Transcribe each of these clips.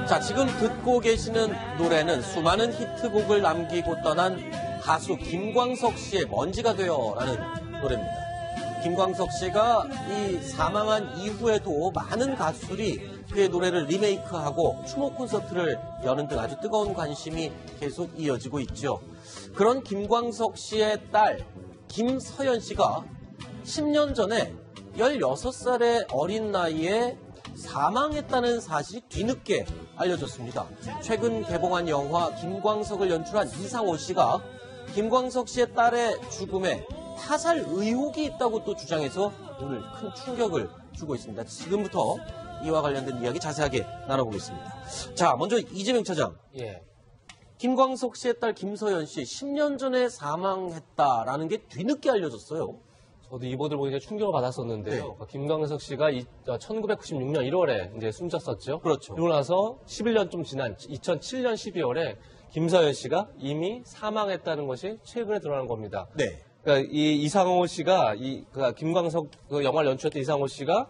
자, 지금 듣고 계시는 노래는 수많은 히트곡을 남기고 떠난 가수 김광석 씨의 먼지가 되어라는 노래입니다. 김광석 씨가 이 사망한 이후에도 많은 가수들이 그의 노래를 리메이크하고 추모 콘서트를 여는 등 아주 뜨거운 관심이 계속 이어지고 있죠. 그런 김광석 씨의 딸 김서연 씨가 10년 전에 16살의 어린 나이에 사망했다는 사실이 뒤늦게 알려졌습니다. 최근 개봉한 영화 김광석을 연출한 이상호 씨가 김광석 씨의 딸의 죽음에 타살 의혹이 있다고 또 주장해서 오늘 큰 충격을 주고 있습니다. 지금부터 이와 관련된 이야기 자세하게 나눠보겠습니다. 자, 먼저 이재명 차장. 예. 김광석 씨의 딸 김서연 씨 10년 전에 사망했다라는 게 뒤늦게 알려졌어요. 저도 이 보도를 보니까 충격을 받았었는데요. 네. 김광석 씨가 1996년 1월에 이제 숨졌었죠. 그렇죠. 그러고 나서 11년 좀 지난 2007년 12월에 김서연 씨가 이미 사망했다는 것이 최근에 드러난 겁니다. 네. 그러니까 이 이상호 씨가 그러니까 김광석 영화를 연출했던 이상호 씨가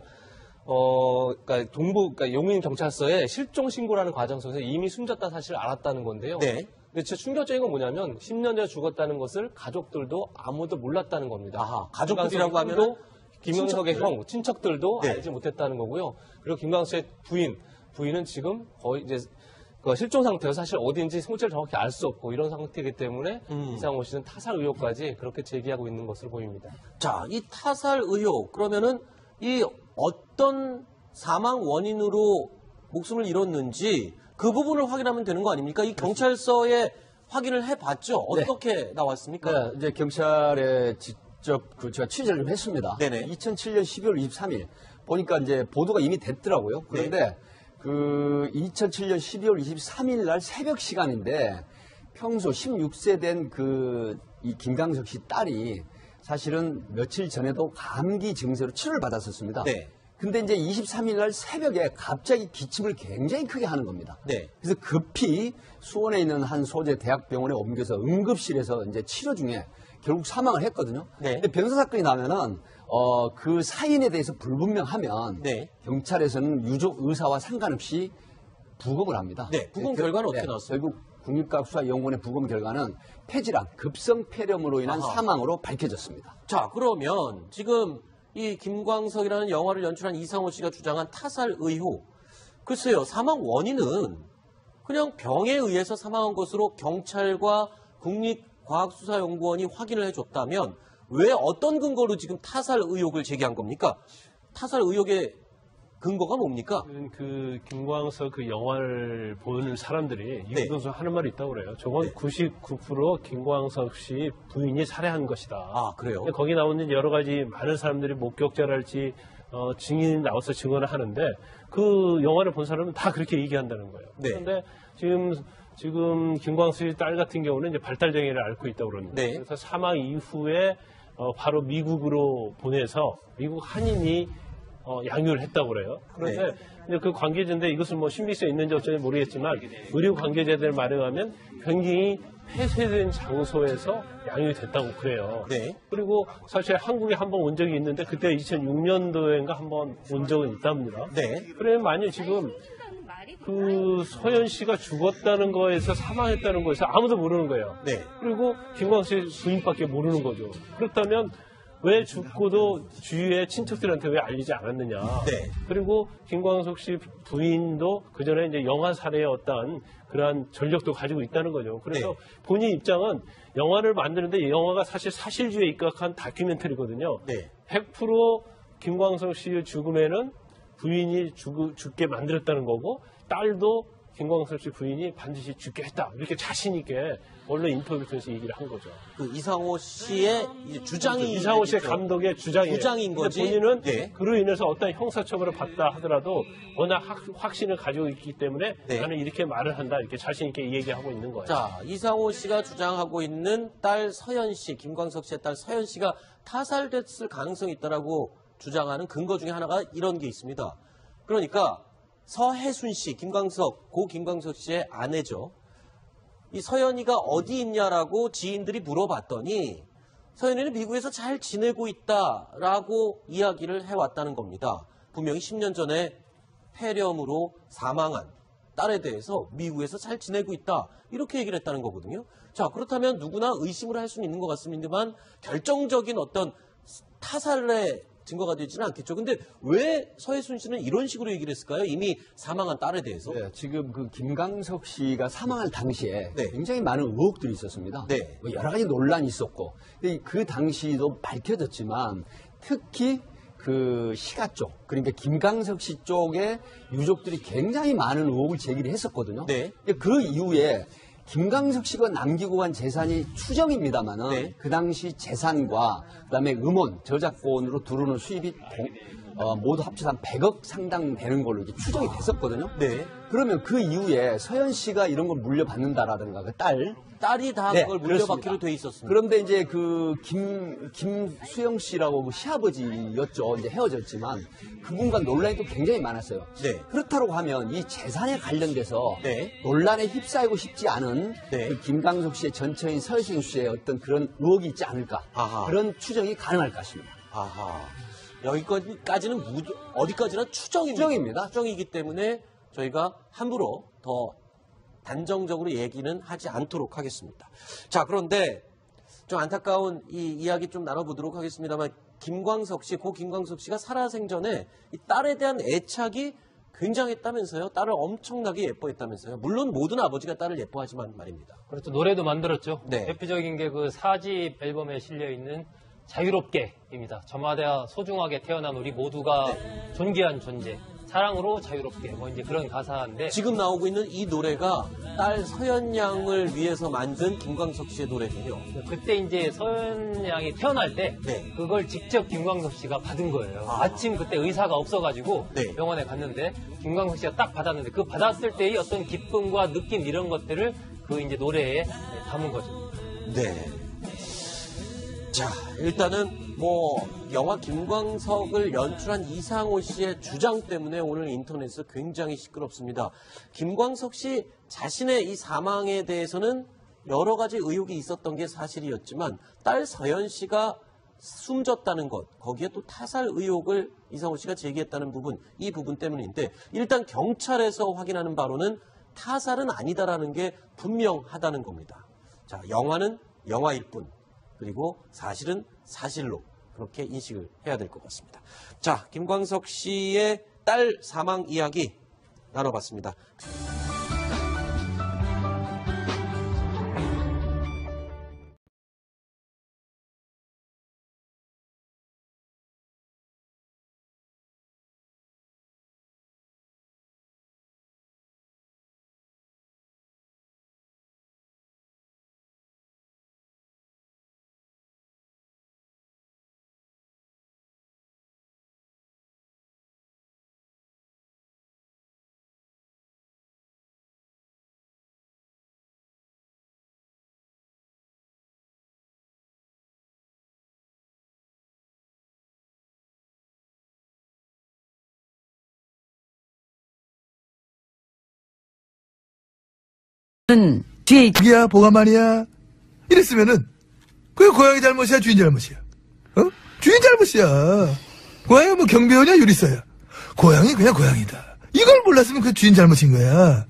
그러니까 용인 경찰서에 실종 신고라는 과정 속에서 이미 숨졌다는 사실을 알았다는 건데요. 네. 근데 진짜 충격적인 건 뭐냐면 10년 전에 죽었다는 것을 가족들도 아무도 몰랐다는 겁니다. 아하, 가족들이라고 하면 김광석의 형, 친척들도 네. 알지 못했다는 거고요. 그리고 김광석의 부인은 지금 거의 이제 실종 상태여서 사실 어디인지 송치를 정확히 알 수 없고 이런 상태이기 때문에 이상호 씨는 타살 의혹까지 그렇게 제기하고 있는 것으로 보입니다. 자, 이 타살 의혹 그러면은 이 어떤 사망 원인으로 목숨을 잃었는지 그 부분을 확인하면 되는 거 아닙니까? 이 경찰서에 확인을 해봤죠. 어떻게 나왔습니까? 네, 이제 경찰에 직접 제가 취재를 좀 했습니다. 네네. 2007년 12월 23일 보니까 이제 보도가 이미 됐더라고요. 그런데 그 2007년 12월 23일 날 새벽 시간인데 평소 16세 된 이 김광석 씨 딸이 사실은 며칠 전에도 감기 증세로 치료를 받았었습니다. 네. 근데 이제 23일 날 새벽에 갑자기 기침을 굉장히 크게 하는 겁니다. 네. 그래서 급히 수원에 있는 한 소재 대학병원에 옮겨서 응급실에서 이제 치료 중에 결국 사망을 했거든요. 네. 근데 병사 사건이 나면은 그 사인에 대해서 불분명하면 네. 경찰에서는 유족 의사와 상관없이 부검을 합니다. 네. 부검 결과는 어떻게 나왔어요? 결국 국립과학수사연구원의 부검 결과는 폐질환, 급성 폐렴으로 인한 아하. 사망으로 밝혀졌습니다. 자, 그러면 지금 이 김광석이라는 영화를 연출한 이상호 씨가 주장한 타살 의혹. 글쎄요, 사망 원인은 그냥 병에 의해서 사망한 것으로 경찰과 국립과학수사연구원이 확인을 해줬다면 왜 어떤 근거로 지금 타살 의혹을 제기한 겁니까? 타살 의혹의 근거가 뭡니까? 그 김광석 그 영화를 보는 사람들이 네. 이것도 하는 말이 있다고 그래요. 저건 네. 99% 김광석 씨 부인이 살해한 것이다. 아, 그래요? 근데 거기 나오는 여러 가지 많은 사람들이 목격자랄지 증인이 나와서 증언을 하는데 그 영화를 본 사람은 다 그렇게 얘기한다는 거예요. 네. 그런데 지금 김광석 씨 딸 같은 경우는 이제 발달장애를 앓고 있다고 그럽니다. 네. 그래서 사망 이후에 바로 미국으로 보내서 미국 한인이 양육을 했다고 그래요. 그런데 이제 그 관계자인데 이것은 뭐 신빙성이 있는지 어쩐지 모르겠지만 의료 관계자들 말에 의하면 굉장히 폐쇄된 장소에서 양육이 됐다고 그래요. 네. 그리고 사실 한국에 한번 온 적이 있는데 그때 2006년도인가 한번 온 적은 있답니다. 네. 그러면 만약 지금 그 서연 씨가 죽었다는 거에서 사망했다는 거에서 아무도 모르는 거예요. 네. 그리고 김광석 씨 부인밖에 모르는 거죠. 그렇다면 왜 죽고도 주위의 친척들한테 왜 알리지 않았느냐. 네. 그리고 김광석 씨 부인도 그전에 이제 영화 살해의 어떤 그러한 전력도 가지고 있다는 거죠. 그래서 네. 본인 입장은 영화를 만드는데 이 영화가 사실 사실주의에 입각한 다큐멘터리거든요. 네. 100% 김광석 씨의 죽음에는 부인이 죽게 만들었다는 거고 딸도 김광석 씨 부인이 반드시 죽게 했다. 이렇게 자신 있게 원래 인터뷰를 통해서 얘기를 한 거죠. 그 이상호 씨의 이제 주장이 이상호 씨의 되겠죠. 감독의 주장이에요. 주장인 근데 거지. 본인은 네. 그로 인해서 어떤 형사처벌을 받다 하더라도 워낙 확신을 가지고 있기 때문에 네. 나는 이렇게 말을 한다. 이렇게 자신 있게 얘기하고 있는 거예요. 자, 이상호 씨가 주장하고 있는 딸 서연 씨, 김광석 씨의 딸 서연 씨가 타살됐을 가능성이 있다라고 주장하는 근거 중에 하나가 이런 게 있습니다. 그러니까 서혜순 씨, 고 김광석 씨의 아내죠. 이 서연이가 어디 있냐라고 지인들이 물어봤더니 서연이는 미국에서 잘 지내고 있다라고 이야기를 해왔다는 겁니다. 분명히 10년 전에 폐렴으로 사망한 딸에 대해서 미국에서 잘 지내고 있다. 이렇게 얘기를 했다는 거거든요. 자, 그렇다면 누구나 의심을 할 수는 있는 것 같습니다만 결정적인 어떤 타살의 증거가 되지는 않겠죠. 근데 왜 서해순 씨는 이런 식으로 얘기를 했을까요? 이미 사망한 딸에 대해서. 네, 지금 그 김광석 씨가 사망할 당시에 네. 굉장히 많은 의혹들이 있었습니다. 네. 뭐 여러 가지 논란이 있었고, 근데 그 당시도 밝혀졌지만 특히 그 시가 쪽, 그러니까 김광석 씨 쪽에 유족들이 굉장히 많은 의혹을 제기를 했었거든요. 네. 그 이후에 김광석 씨가 남기고 간 재산이 추정입니다만은 네. 그 당시 재산과 그다음에 음원, 저작권으로 들어오는 수입이 모두 합쳐서 한 100억 상당 되는 걸로 이렇게 추정이 됐었거든요. 네. 그러면 그 이후에 서현 씨가 이런 걸 물려받는다라든가 그 딸이 다 네, 그걸 물려받기로 그렇습니다. 돼 있었습니다. 그런데 이제 그 김수영 씨라고 그 시아버지였죠. 이제 헤어졌지만 그분과 논란이 또 굉장히 많았어요. 네. 그렇다고 하면 이 재산에 관련돼서 네. 논란에 휩싸이고 싶지 않은 네. 그 김광석 씨의 전처인 서유승 씨의 어떤 그런 의혹이 있지 않을까. 아하. 그런 추정이 가능할 것입니다. 아하. 여기까지는 어디까지나 추정입니다. 추정이기 때문에 저희가 함부로 더 단정적으로 얘기는 하지 않도록 하겠습니다. 자, 그런데 좀 안타까운 이 이야기 좀 나눠보도록 하겠습니다만 고 김광석 씨가 살아생전에 이 딸에 대한 애착이 굉장했다면서요? 딸을 엄청나게 예뻐했다면서요? 물론 모든 아버지가 딸을 예뻐하지만 말입니다. 그렇죠. 노래도 만들었죠. 네. 대표적인 게 그 4집 앨범에 실려있는 자유롭게입니다. 저마다 소중하게 태어난 우리 모두가 존귀한 존재. 사랑으로 자유롭게 뭐 이제 그런 가사인데 지금 나오고 있는 이 노래가 딸 서연 양을 위해서 만든 김광석 씨의 노래군요. 그때 이제 서연 양이 태어날 때 네. 그걸 직접 김광석 씨가 받은 거예요. 마침 그때 의사가 없어가지고 네. 병원에 갔는데 김광석 씨가 딱 받았는데 그 받았을 때의 어떤 기쁨과 느낌 이런 것들을 그 이제 노래에 담은 거죠. 네. 자, 일단은 뭐 영화 김광석을 연출한 이상호 씨의 주장 때문에 오늘 인터넷에서 굉장히 시끄럽습니다. 김광석 씨 자신의 이 사망에 대해서는 여러 가지 의혹이 있었던 게 사실이었지만 딸 서연 씨가 숨졌다는 것, 거기에 또 타살 의혹을 이상호 씨가 제기했다는 부분, 이 부분 때문인데 일단 경찰에서 확인하는 바로는 타살은 아니다라는 게 분명하다는 겁니다. 자, 영화는 영화일 뿐. 그리고 사실은 사실로 그렇게 인식을 해야 될 것 같습니다. 자, 김광석 씨의 딸 사망 이야기 나눠봤습니다. 뒤에 자기야 뭐가 말이야 이랬으면은 그게 고양이 잘못이야 주인 잘못이야 주인 잘못이야 고양이가 뭐 경비원이야 유리사야 고양이 그냥 고양이다 이걸 몰랐으면 그 주인 잘못인 거야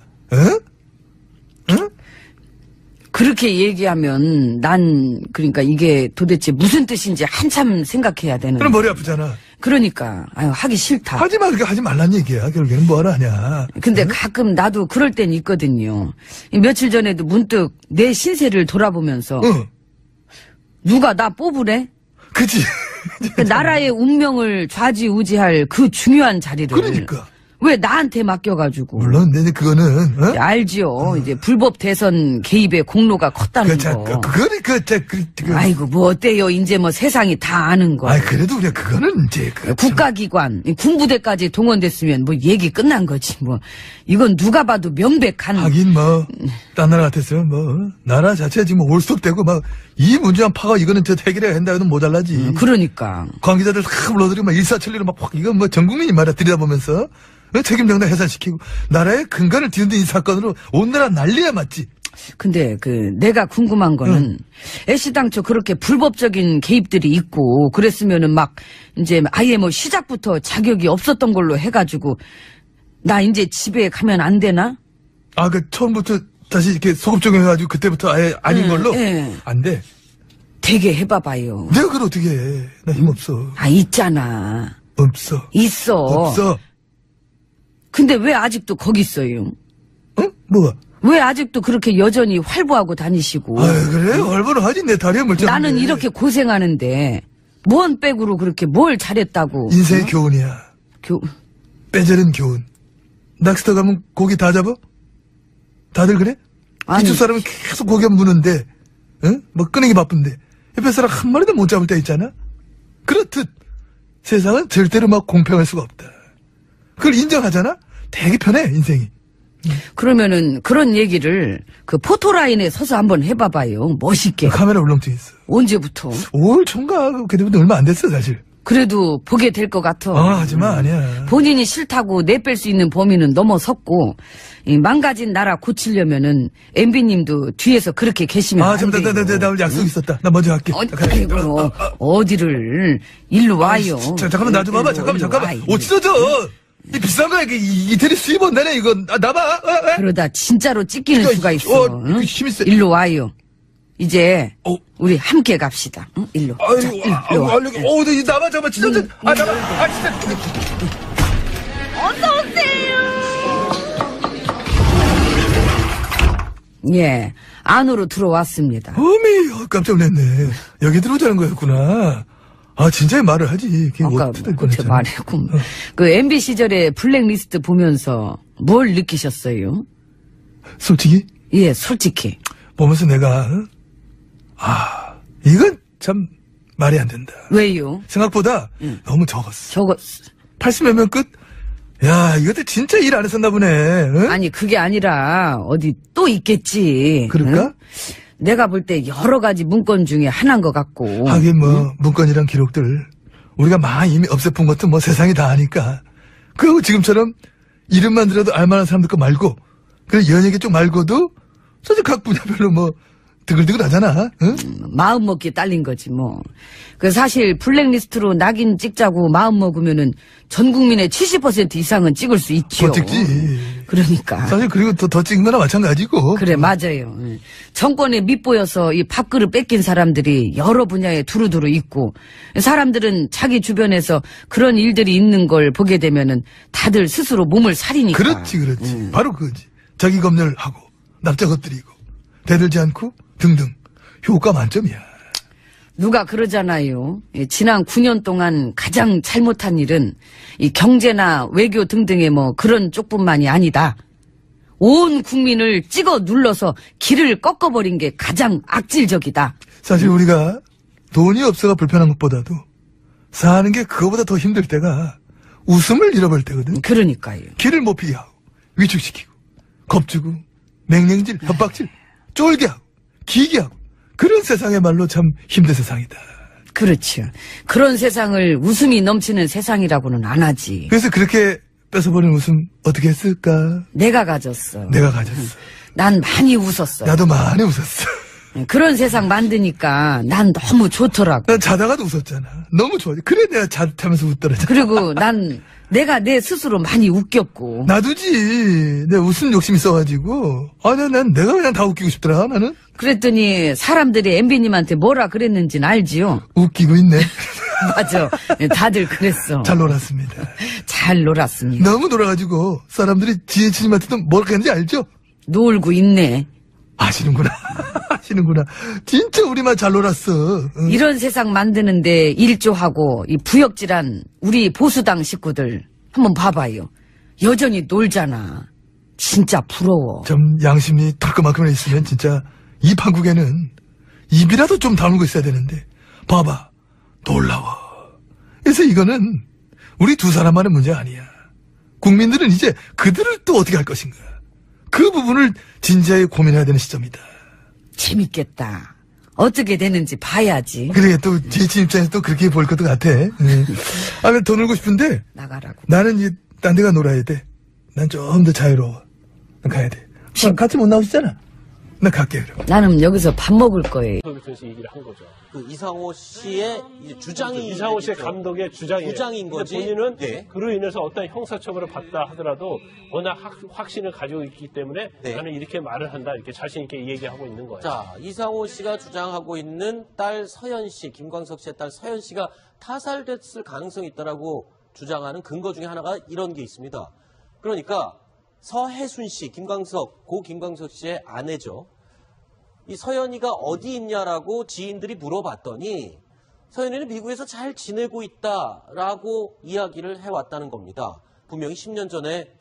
그렇게 얘기하면 난 그러니까 이게 도대체 무슨 뜻인지 한참 생각해야 되는. 그럼 머리 아프잖아 그러니까 아유 하기 싫다. 하지마 그렇게 하지 말란 얘기야 결국에는 뭐하러 하냐 근데 가끔 나도 그럴 땐 있거든요. 며칠 전에도 문득 내 신세를 돌아보면서 누가 나 뽑으래? 그치 그 나라의 운명을 좌지우지할 그 중요한 자리를 그러니까 왜 나한테 맡겨가지고. 물론 근데 그거는 알지요. 이제 불법 대선 개입의 공로가 컸다는 거. 아이고 뭐 어때요. 이제 뭐 세상이 다 아는 거. 아이 그래도 우리가 그거는 이제 국가기관 군부대까지 동원됐으면 뭐 얘기 끝난 거지 뭐. 이건 누가 봐도 명백한. 하긴 뭐 딴 나라 같았으면 뭐 나라 자체가 지금 올스톱되고 막 이 문제만 파가 이거는 저 해결해야 된다 해도 모자라지. 그러니까 관계자들 다 불러들이고 막 일사천리로 막 이건 뭐 전 국민이 말이야 들여다보면서 책임 정당 해산시키고 나라의 근간을 뒤흔든 이 사건으로 온 나라 난리야 맞지. 근데 내가 궁금한 거는 애시당초 그렇게 불법적인 개입들이 있고 그랬으면은 막 이제 아예 뭐 시작부터 자격이 없었던 걸로 해가지고 나 이제 집에 가면 안 되나? 아, 그 처음부터 다시 이렇게 소급 적용해가지고 그때부터 아예 아닌 걸로? 예. 안 돼. 되게 해봐봐요. 내가 그걸 어떻게 해. 나 힘 없어. 아, 있잖아. 없어. 있어. 없어. 근데 왜 아직도 거기 있어요? 응? 뭐가? 왜 아직도 그렇게 여전히 활보하고 다니시고? 아 그래? 얼마나 하지? 내 다리에 멀쩡한데. 나는 이렇게 고생하는데 뭔 백으로 그렇게 뭘 잘했다고? 인생의 교훈이야. 빼저린 교훈. 낚시터 가면 고기 다 잡아? 다들 그래? 아니. 이쪽 사람은 계속 고기 무는데, 응? 뭐 끄는 게 바쁜데 옆에 사람 한 마리도 못 잡을 때 있잖아? 그렇듯 세상은 절대로 막 공평할 수가 없다. 그걸 인정하잖아? 되게 편해, 인생이. 그러면은 그런 얘기를 그 포토라인에 서서 한번 해봐봐요. 멋있게. 카메라 울렁증 있어. 언제부터? 올 총각 그때부터 얼마 안 됐어, 사실. 그래도 보게 될 것 같아. 하지마, 아니야. 본인이 싫다고 내뺄 수 있는 범위는 넘어섰고 이 망가진 나라 고치려면은 MB님도 뒤에서 그렇게 계시면 안 돼요. 나 오늘 약속 있었다. 나 먼저 갈게. 아이고, 어디를 일로 와요. 잠깐만, 나 좀 와봐. 잠깐만. 와요. 옷 찢어져. 이 비싼 거야. 이태리 수입 온다네, 이거. 나봐. 그러다 진짜로 찢기는 수가 있어. 응? 힘이 세. 일로 와요. 이제 어. 우리 함께 갑시다. 응? 일로. 자, 일로 와. 나봐, 잠깐만, 찢어져. 나봐. 진짜. 예, 안으로 들어왔습니다. 어미, 깜짝 놀랐네. 여기 들어오자는 거였구나. 아, 진짜 말을 하지. 아까 그때 말했고 그 MB 시절에 블랙리스트 보면서 뭘 느끼셨어요? 솔직히? 예, 솔직히. 보면서 내가, 이건 참 말이 안 된다. 왜요? 생각보다 너무 적었어. 저거 80몇 명 끝? 야, 이것도 진짜 일 안 했었나 보네. 응? 아니 그게 아니라 어디 또 있겠지. 그럴까? 응? 내가 볼 때 여러 가지 문건 중에 하나인 것 같고. 하긴 문건이랑 기록들 우리가 많이 이미 없애푼 것도 뭐 세상이 다 아니까. 그리고 지금처럼 이름만 들어도 알만한 사람들 거 말고 그래 연예계 쪽 말고도 사실 각 분야별로 뭐 드글드글 하잖아. 응? 마음 먹기에 딸린 거지 뭐. 그 사실 블랙리스트로 낙인 찍자고 마음 먹으면은 전 국민의 70% 이상은 찍을 수 있죠. 더 찍지. 그러니까. 사실 그리고 더 찍는 거나 마찬가지고. 그래 맞아요. 정권에 밑보여서 이 밥그릇 뺏긴 사람들이 여러 분야에 두루두루 있고 사람들은 자기 주변에서 그런 일들이 있는 걸 보게 되면은 다들 스스로 몸을 사리니까. 그렇지. 바로 그거지. 자기 검열하고 납작 엎드리고 대들지 않고 등등 효과 만점이야. 누가 그러잖아요. 지난 9년 동안 가장 잘못한 일은 이 경제나 외교 등등의 뭐 그런 쪽뿐만이 아니다. 온 국민을 찍어 눌러서 길을 꺾어버린 게 가장 악질적이다. 사실 우리가 돈이 없어가 불편한 것보다도 사는 게 그거보다 더 힘들 때가 웃음을 잃어버릴 때거든. 그러니까요. 길을 못 피게 하고 위축시키고 겁주고 맹령질 협박질 쫄게 하고 기게 하고 그런 세상이야말로 참 힘든 세상이다. 그렇죠. 그런 세상을 웃음이 넘치는 세상이라고는 안 하지. 그래서 그렇게 뺏어버린 웃음 어떻게 했을까? 내가 가졌어. 내가 가졌어. 난 많이 웃었어. 나도 많이 웃었어. 그런 세상 만드니까 난 너무 좋더라고. 난 자다가도 웃었잖아. 너무 좋아. 그래 내가 자면서 웃더라. 그리고 내가 내 스스로 많이 웃겼고. 놔두지. 내가 웃음 욕심 있어가지고. 난 내가 그냥 다 웃기고 싶더라, 나는. 그랬더니 사람들이 MB님한테 뭐라 그랬는지는 알지요? 웃기고 있네. 맞아. 다들 그랬어. 잘 놀았습니다. 잘 놀았습니다. 너무 놀아가지고 사람들이 지혜치님한테도 뭐라 했는지 알죠? 놀고 있네. 아시는구나. 진짜 우리만 잘 놀았어. 응. 이런 세상 만드는데 일조하고 이 부역질한 우리 보수당 식구들 한번 봐봐요. 여전히 놀잖아. 진짜 부러워. 좀 양심이 털끔만큼이나 있으면 진짜 이 판국에는 입이라도 좀 다물고 있어야 되는데 봐봐. 놀라워. 그래서 이거는 우리 두 사람만의 문제 아니야. 국민들은 이제 그들을 또 어떻게 할 것인가. 그 부분을 진지하게 고민해야 되는 시점이다. 재밌겠다. 어떻게 되는지 봐야지. 그래, 또, 지혜치 입장에서 또 그렇게 볼 것도 같아. 더 놀고 싶은데. 나가라고. 나는 딴 데가 놀아야 돼. 난 좀 더 자유로워. 난 가야 돼. 같이 못 나오시잖아. 나 갈게, 그럼. 나는 여기서 밥 먹을 거예요. 그래서 얘기를 한 거죠. 그 이상호 씨의 이제 주장이 이상호 씨의 되겠죠. 감독의 주장이에요. 주장인 근데 거지. 본인은 네. 그로 인해서 어떤 형사처벌을 받다 하더라도 워낙 확신을 가지고 있기 때문에 네. 나는 이렇게 말을 한다 이렇게 자신 있게 얘기하고 있는 거예요. 자, 이상호 씨가 주장하고 있는 딸 서연 씨, 김광석 씨의 딸 서연 씨가 타살됐을 가능성이 있다라고 주장하는 근거 중에 하나가 이런 게 있습니다. 그러니까 서혜순 씨, 고 김광석 씨의 아내죠. 이 서연이가 어디 있냐라고 지인들이 물어봤더니 서연이는 미국에서 잘 지내고 있다라고 이야기를 해왔다는 겁니다. 분명히 10년 전에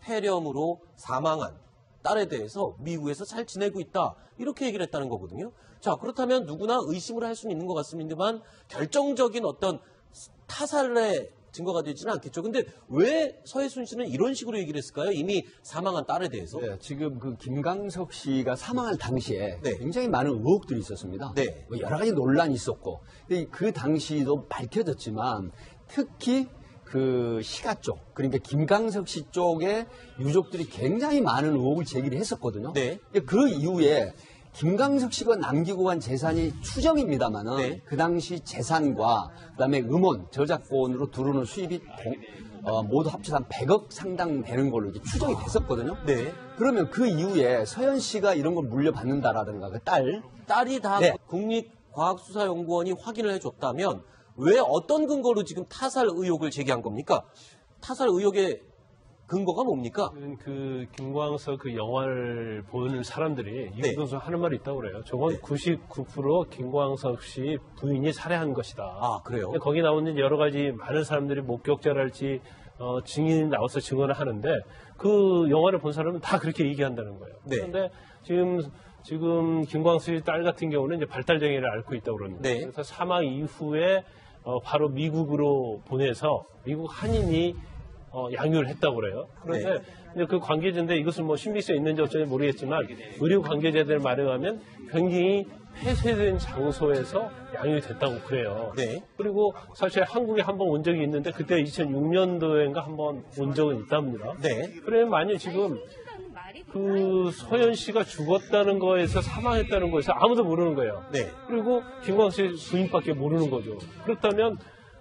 폐렴으로 사망한 딸에 대해서 미국에서 잘 지내고 있다 이렇게 얘기를 했다는 거거든요. 자, 그렇다면 누구나 의심을 할 수는 있는 것 같습니다만 결정적인 어떤 타살의 증거가 되지는 않겠죠. 근데 왜 서혜순 씨는 이런 식으로 얘기를 했을까요? 이미 사망한 딸에 대해서. 네, 지금 그 김광석 씨가 사망할 당시에 네. 굉장히 많은 의혹들이 있었습니다. 네. 뭐 여러 가지 논란이 있었고, 근데 그 당시도 밝혀졌지만 특히 그 시가 쪽, 그러니까 김광석 씨 쪽에 유족들이 굉장히 많은 의혹을 제기를 했었거든요. 네. 그 이후에 김광석 씨가 남기고 간 재산이 추정입니다만은 네. 그 당시 재산과 그다음에 음원, 저작권으로 들어오는 수입이 모두 합쳐서 한 100억 상당 되는 걸로 이렇게 추정이 됐었거든요. 네. 그러면 그 이후에 서연 씨가 이런 걸 물려받는다라든가 그 딸이 다 네. 국립과학수사연구원이 확인을 해줬다면 왜 어떤 근거로 지금 타살 의혹을 제기한 겁니까? 타살 의혹의 근거가 뭡니까? 그 김광석 그 영화를 보는 사람들이 네. 이분서 하는 말이 있다고 그래요. 저건 네. 99% 김광석 씨 부인이 살해한 것이다. 아, 그래요? 근데 거기 나오는 여러 가지 많은 사람들이 목격자랄지 증인이 나와서 증언을 하는데 그 영화를 본 사람은 다 그렇게 얘기한다는 거예요. 네. 그런데 지금 김광석 씨 딸 같은 경우는 이제 발달장애를 앓고 있다고 그러는데 네. 그래서 사망 이후에 바로 미국으로 보내서 미국 한인이 양육을 했다고 그래요. 그런데 이제 그 관계자인데 이것은 뭐 신빙성 있는지 어쩐지 모르겠지만 의료 관계자들 말에 의하면 굉장히 폐쇄된 장소에서 양육이 됐다고 그래요. 네. 그리고 사실 한국에 한번 온 적이 있는데 그때 2006년도인가 한번 온 적은 있답니다. 네. 그러면 만약 지금 그 서연 씨가 죽었다는 거에서 사망했다는 거에서 아무도 모르는 거예요. 네. 그리고 김광석 씨 부인밖에 모르는 거죠. 그렇다면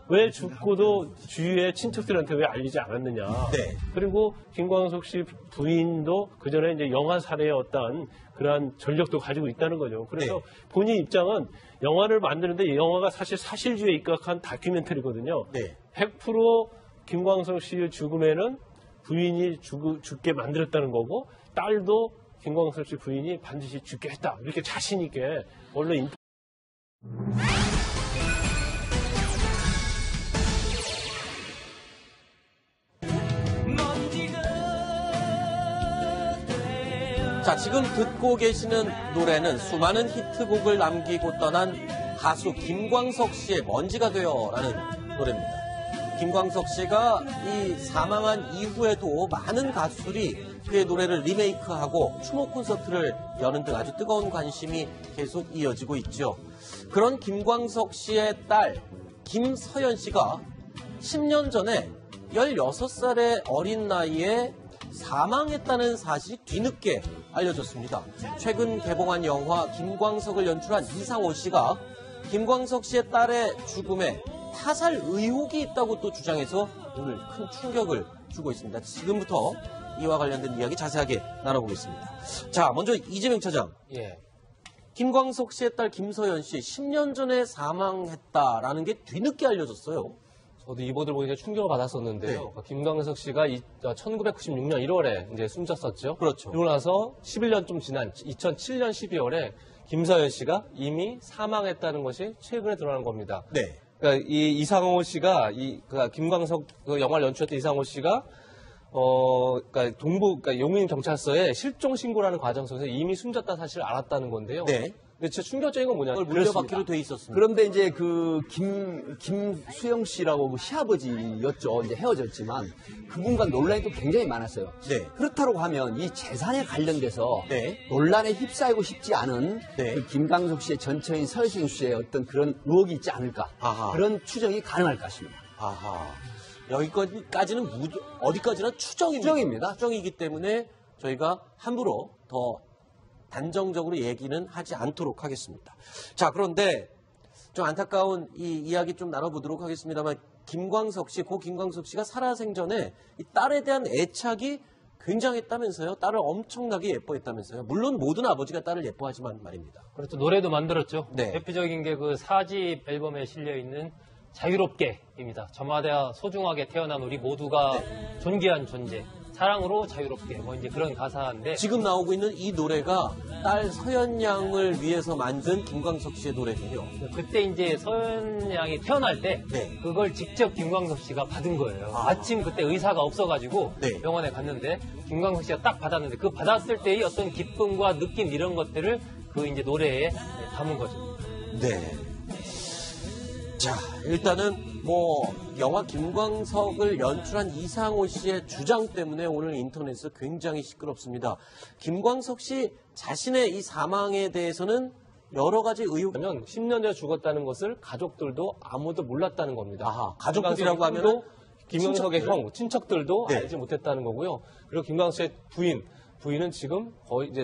왜 죽고도 주위의 친척들한테 왜 알리지 않았느냐. 네. 그리고 김광석 씨 부인도 그 전에 이제 영화 살해의 어떠한 그러한 전력도 가지고 있다는 거죠. 그래서 네. 본인 입장은 영화를 만드는데 이 영화가 사실 사실주의에 입각한 다큐멘터리거든요. 네. 100% 김광석 씨의 죽음에는 부인이 죽게 만들었다는 거고 딸도 김광석 씨 부인이 반드시 죽게 했다. 이렇게 자신 있게 언론 자, 지금 듣고 계시는 노래는 수많은 히트곡을 남기고 떠난 가수 김광석 씨의 먼지가 되어라는 노래입니다. 김광석 씨가 이 사망한 이후에도 많은 가수들이 그의 노래를 리메이크하고 추모 콘서트를 여는 등 아주 뜨거운 관심이 계속 이어지고 있죠. 그런 김광석 씨의 딸 김서연 씨가 10년 전에 16살의 어린 나이에 사망했다는 사실이 뒤늦게 알려졌습니다. 최근 개봉한 영화 김광석을 연출한 이상호 씨가 김광석 씨의 딸의 죽음에 타살 의혹이 있다고 또 주장해서 오늘 큰 충격을 주고 있습니다. 지금부터 이와 관련된 이야기 자세하게 나눠보겠습니다. 자, 먼저 이재명 차장. 예. 김광석 씨의 딸 김서연 씨 10년 전에 사망했다라는 게 뒤늦게 알려졌어요. 저도 이 보도를 보고 충격을 받았었는데요. 네. 김광석 씨가 1996년 1월에 이제 숨졌었죠. 그렇죠. 그러고 나서 11년 좀 지난 2007년 12월에 김서연 씨가 이미 사망했다는 것이 최근에 드러난 겁니다. 네. 그러니까 이 이상호 씨가 그러니까 김광석 그 영화를 연출했던 이상호 씨가 그러니까 용인 경찰서에 실종 신고라는 과정 속에서 이미 숨졌다 사실을 알았다는 건데요. 네. 근데 진짜 충격적인 건 뭐냐면 그걸 물려받기로 돼 있었습니다. 그런데 이제 그 김수영 씨라고 그 시아버지였죠. 이제 헤어졌지만 그분과 논란이 또 굉장히 많았어요. 네. 그렇다고 하면 이 재산에 관련돼서 네. 논란에 휩싸이고 싶지 않은 네. 그 김광석 씨의 전처인 서혜순 씨의 어떤 그런 의혹이 있지 않을까. 아하. 그런 추정이 가능할 것입니다. 아하. 여기까지는 어디까지나 추정입니다. 추정입니다. 추정이기 때문에 저희가 함부로 더 단정적으로 얘기는 하지 않도록 하겠습니다. 자, 그런데 좀 안타까운 이 이야기 좀 나눠보도록 하겠습니다만, 고 김광석 씨가 살아생전에 이 딸에 대한 애착이 굉장했다면서요? 딸을 엄청나게 예뻐했다면서요? 물론 모든 아버지가 딸을 예뻐하지만 말입니다. 그렇죠. 노래도 만들었죠. 네. 대표적인 게 그 4집 앨범에 실려있는 자유롭게입니다. 저마다 소중하게 태어난 우리 모두가 존귀한 존재. 사랑으로 자유롭게. 뭐 이제 그런 가사인데. 지금 나오고 있는 이 노래가 딸 서연 양을 위해서 만든 김광석 씨의 노래군요. 그때 이제 서연 양이 태어날 때 네. 그걸 직접 김광석 씨가 받은 거예요. 마침 그때 의사가 없어가지고 네. 병원에 갔는데 김광석 씨가 딱 받았는데 그 받았을 때의 어떤 기쁨과 느낌 이런 것들을 그 이제 노래에 담은 거죠. 네. 자, 일단은 영화 김광석을 연출한 이상호 씨의 주장 때문에 오늘 인터넷은 굉장히 시끄럽습니다. 김광석 씨 자신의 이 사망에 대해서는 여러 가지 그러면 10년 전에 죽었다는 것을 가족들도 아무도 몰랐다는 겁니다. 아하, 가족들이라고 하면 김광석의 형, 친척들도 네. 알지 못했다는 거고요. 그리고 김광석의 부인은 지금 거의 이제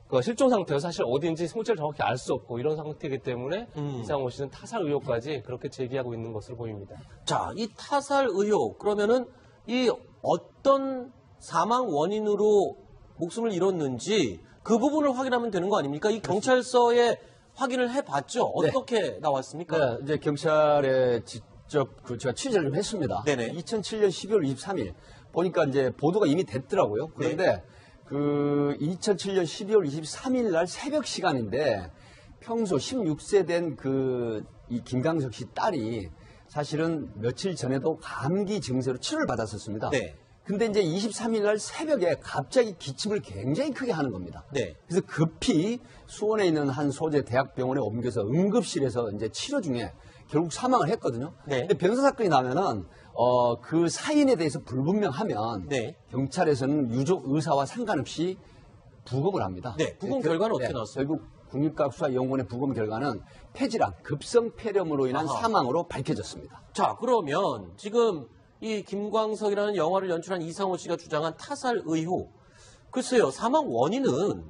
그 실종 상태여서 사실 어디인지 손재를 정확히 알 수 없고 이런 상태이기 때문에 이상호 씨는 타살 의혹까지 그렇게 제기하고 있는 것으로 보입니다. 자, 이 타살 의혹, 그러면은 이 어떤 사망 원인으로 목숨을 잃었는지 그 부분을 확인하면 되는 거 아닙니까? 이 경찰서에 확인을 해봤죠? 어떻게 나왔습니까? 네, 이제 경찰에 직접 제가 취재를 좀 했습니다. 네네. 2007년 12월 23일 보니까 이제 보도가 이미 됐더라고요. 그런데 그 2007년 12월 23일 날 새벽 시간인데 평소 16세 된 이 김광석 씨 딸이 사실은 며칠 전에도 감기 증세로 치료를 받았었습니다. 네. 근데 이제 23일 날 새벽에 갑자기 기침을 굉장히 크게 하는 겁니다. 네. 그래서 급히 수원에 있는 한 소재 대학병원에 옮겨서 응급실에서 이제 치료 중에 결국 사망을 했거든요. 네. 근데 변사 사건이 나면은 그 사인에 대해서 불분명하면 네. 경찰에서는 유족 의사와 상관없이 부검을 합니다. 네, 부검 결과는 어떻게 나왔어요? 결국 국립과학수사연구원의 부검 결과는 폐질환, 급성 폐렴으로 인한 사망으로 밝혀졌습니다. 자, 그러면 지금 이 김광석이라는 영화를 연출한 이상호 씨가 주장한 타살 의혹, 글쎄요, 사망 원인은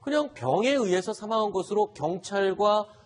그냥 병에 의해서 사망한 것으로 경찰과